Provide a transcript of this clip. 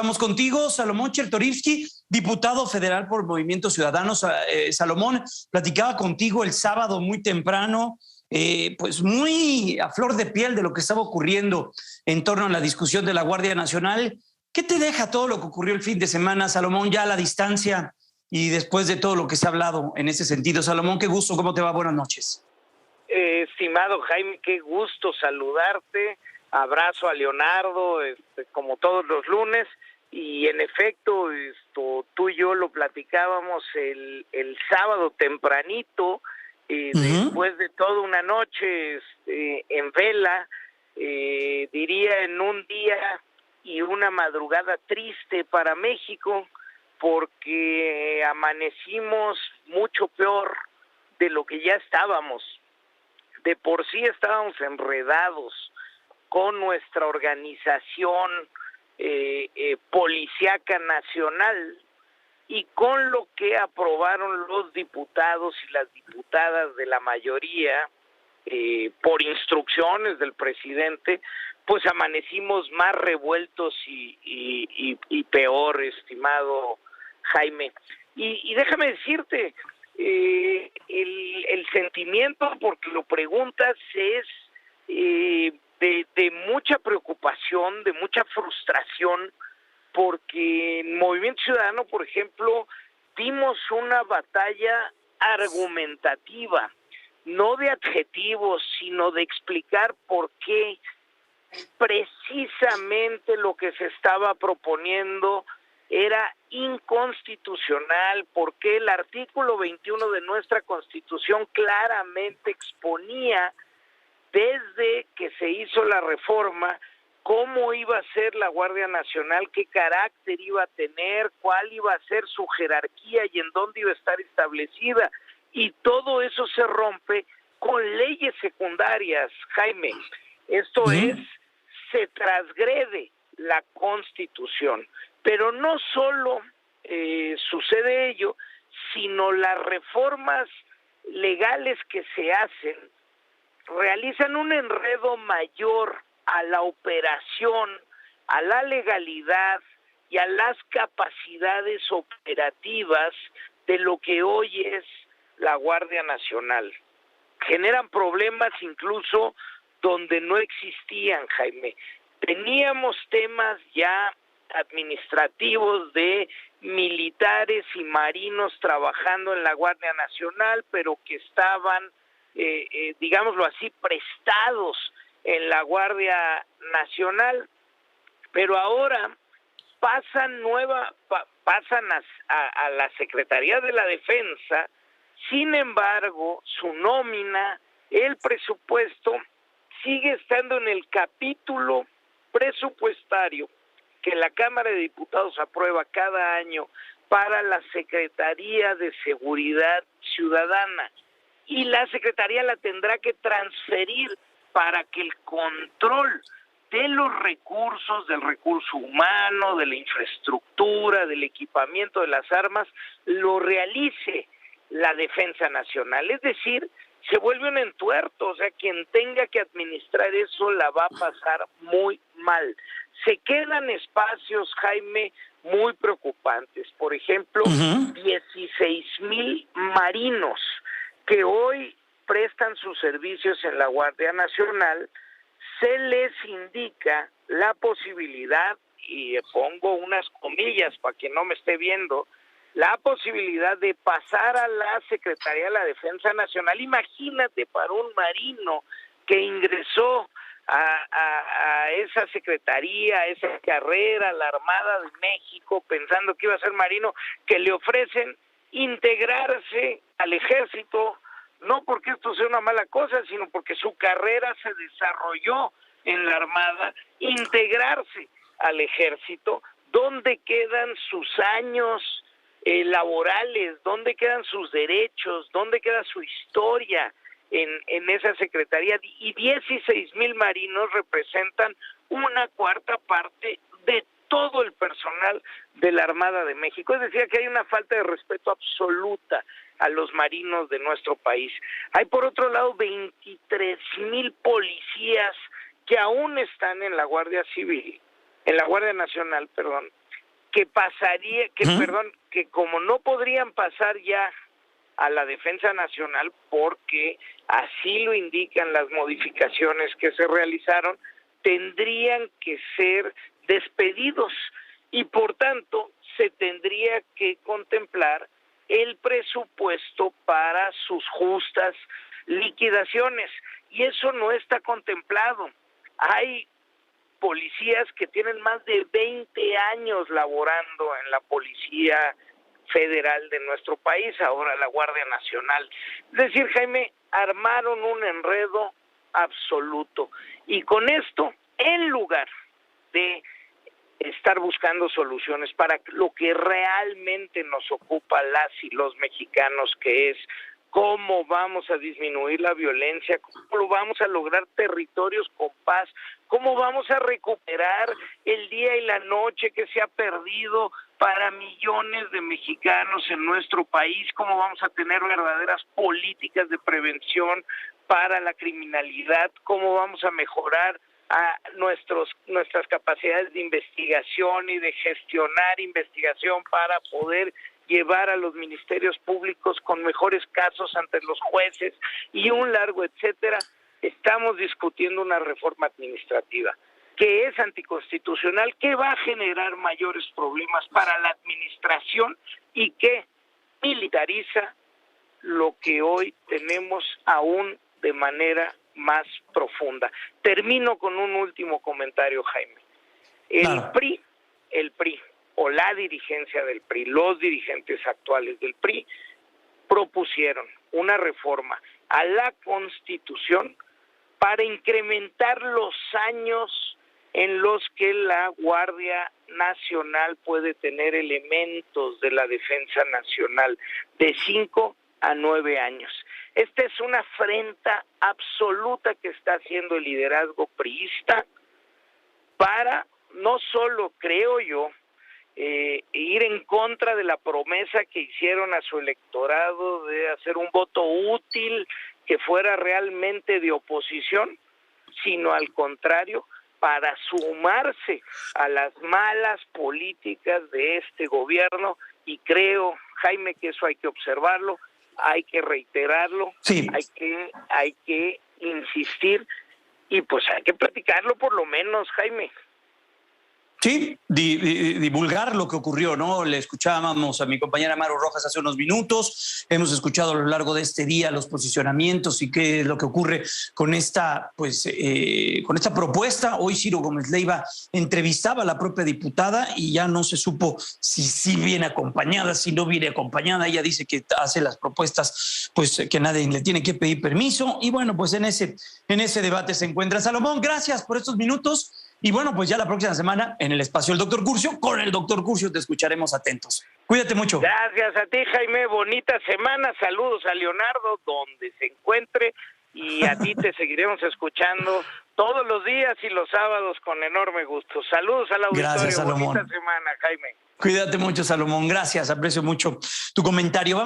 Vamos contigo, Salomón Chertorivsky, diputado federal por Movimiento Ciudadano. Salomón, platicaba contigo el sábado muy temprano, pues muy a flor de piel de lo que estaba ocurriendo en torno a la discusión de la Guardia Nacional. ¿Qué te deja todo lo que ocurrió el fin de semana, Salomón, ya a la distancia y después de todo lo que se ha hablado en ese sentido? Salomón, qué gusto, ¿cómo te va? Buenas noches. Estimado Jaime, qué gusto saludarte. Abrazo a Leonardo, como todos los lunes, y en efecto, tú y yo lo platicábamos el sábado tempranito, después de toda una noche en vela, diría en un día y una madrugada triste para México, porque amanecimos mucho peor de lo que ya estábamos. De por sí estábamos enredados con nuestra organización policíaca nacional y con lo que aprobaron los diputados y las diputadas de la mayoría por instrucciones del presidente, pues amanecimos más revueltos y peor, estimado Jaime. Y déjame decirte, el sentimiento, porque lo preguntas, es de mucha preocupación, de mucha frustración, porque en Movimiento Ciudadano, por ejemplo, dimos una batalla argumentativa, no de adjetivos, sino de explicar por qué precisamente lo que se estaba proponiendo era inconstitucional, porque el artículo 21 de nuestra Constitución claramente exponía, desde que se hizo la reforma, cómo iba a ser la Guardia Nacional, qué carácter iba a tener, cuál iba a ser su jerarquía y en dónde iba a estar establecida. Y todo eso se rompe con leyes secundarias, Jaime. Esto es, se transgrede la Constitución. Pero no solo sucede ello, sino las reformas legales que se hacen realizan un enredo mayor a la operación, a la legalidad y a las capacidades operativas de lo que hoy es la Guardia Nacional. Generan problemas incluso donde no existían, Jaime. Teníamos temas ya administrativos de militares y marinos trabajando en la Guardia Nacional, pero que estaban, digámoslo así, prestados en la Guardia Nacional, pero ahora pasan a la Secretaría de la Defensa. Sin embargo, su nómina, el presupuesto, sigue estando en el capítulo presupuestario que la Cámara de Diputados aprueba cada año para la Secretaría de Seguridad Ciudadana, y la Secretaría la tendrá que transferir para que el control de los recursos, del recurso humano, de la infraestructura, del equipamiento de las armas, lo realice la Defensa Nacional. Es decir, se vuelve un entuerto, o sea, quien tenga que administrar eso la va a pasar muy mal. Se quedan espacios, Jaime, muy preocupantes. Por ejemplo, 16,000 marinos que hoy prestan sus servicios en la Guardia Nacional, se les indica la posibilidad, y pongo unas comillas para que no me esté viendo, la posibilidad de pasar a la Secretaría de la Defensa Nacional. Imagínate, para un marino que ingresó a esa secretaría, a esa carrera, a la Armada de México, pensando que iba a ser marino, que le ofrecen integrarse al ejército, no porque esto sea una mala cosa, sino porque su carrera se desarrolló en la Armada, integrarse al ejército. ¿Dónde quedan sus años laborales? ¿Dónde quedan sus derechos? ¿Dónde queda su historia en esa secretaría? Y 16,000 marinos representan una cuarta parte de todo el personal de la Armada de México. Es decir, que hay una falta de respeto absoluta a los marinos de nuestro país. Hay, por otro lado, 23,000 policías que aún están en la Guardia Civil, en la Guardia Nacional, perdón, que como no podrían pasar ya a la defensa nacional porque así lo indican las modificaciones que se realizaron, tendrían que ser despedidos y por tanto se tendría que contemplar el presupuesto para sus justas liquidaciones y eso no está contemplado. Hay policías que tienen más de 20 años laborando en la Policía Federal de nuestro país, ahora la Guardia Nacional. Es decir, Jaime, armaron un enredo absoluto y con esto, en lugar de estar buscando soluciones para lo que realmente nos ocupa las y los mexicanos, que es cómo vamos a disminuir la violencia, cómo lo vamos a lograr territorios con paz, cómo vamos a recuperar el día y la noche que se ha perdido para millones de mexicanos en nuestro país, cómo vamos a tener verdaderas políticas de prevención para la criminalidad, cómo vamos a mejorar a nuestras capacidades de investigación y de gestionar investigación para poder llevar a los ministerios públicos con mejores casos ante los jueces y un largo etcétera. Estamos discutiendo una reforma administrativa que es anticonstitucional, que va a generar mayores problemas para la administración y que militariza lo que hoy tenemos aún de manera más profunda. Termino con un último comentario, Jaime. El PRI o la dirigencia del PRI, los dirigentes actuales del PRI, propusieron una reforma a la Constitución para incrementar los años en los que la Guardia Nacional puede tener elementos de la defensa nacional, de 5 a 9 años. Esta es una afrenta absoluta que está haciendo el liderazgo priista para, no solo, creo yo, ir en contra de la promesa que hicieron a su electorado de hacer un voto útil que fuera realmente de oposición, sino al contrario, para sumarse a las malas políticas de este gobierno, y creo, Jaime, que eso hay que observarlo, hay que reiterarlo, sí, hay que insistir y pues hay que platicarlo por lo menos, Jaime. Sí, divulgar lo que ocurrió, ¿no? Le escuchábamos a mi compañera Maru Rojas hace unos minutos, hemos escuchado a lo largo de este día los posicionamientos y qué es lo que ocurre con esta, con esta propuesta. Hoy Ciro Gómez Leiva entrevistaba a la propia diputada y ya no se supo si viene acompañada, si no viene acompañada. Ella dice que hace las propuestas, pues que nadie le tiene que pedir permiso. Y bueno, pues en ese debate se encuentra. Salomón, gracias por estos minutos. Y bueno, pues ya la próxima semana en el espacio del Doctor Curcio, con el Doctor Curcio te escucharemos atentos. Cuídate mucho. Gracias a ti, Jaime. Bonita semana. Saludos a Leonardo, donde se encuentre. Y a ti te seguiremos escuchando todos los días y los sábados con enorme gusto. Saludos al auditorio. Gracias, Salomón. Bonita semana, Jaime. Cuídate mucho, Salomón. Gracias. Aprecio mucho tu comentario.